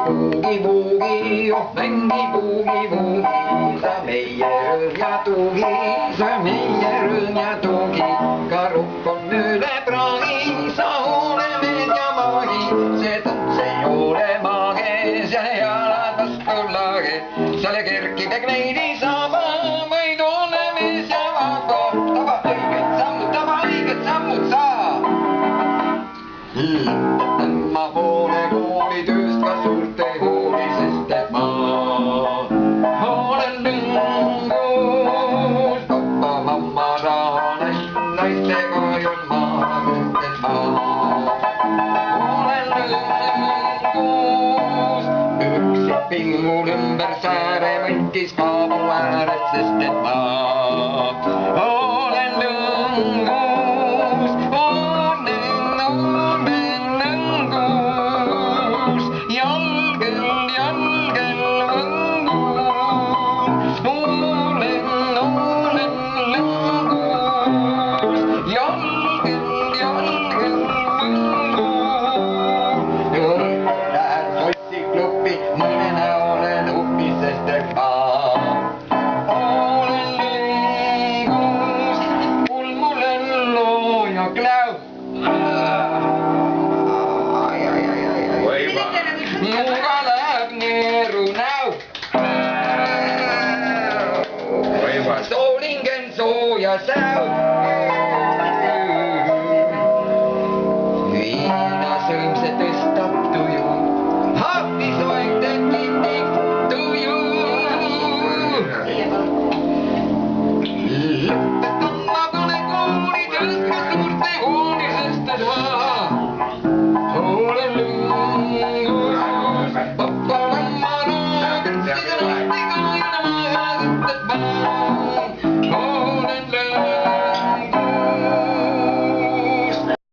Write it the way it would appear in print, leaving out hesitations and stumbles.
Boogie, oh mängi boogie, sa meie rõõm ja tugi, sa meie rõõm ja tugi, ka rukk on üle praagi, sa ole mees ja maagi, see tants ei ole mage, seal jalad vastu lage, seal kerkib ja kleidi saaba, vaid ole mees ja vaba, taba õiged sammud sa. Ma poole koolitööst ka suurte kooli, sest et ma olen lõngus. Papa, mamma, raha, naistega jõn ma, sest et ma olen lõngus. Üksid pingul ümber sääre võttis kaabu ääres, sest et ma olen lõngus. Solingen sooja säu.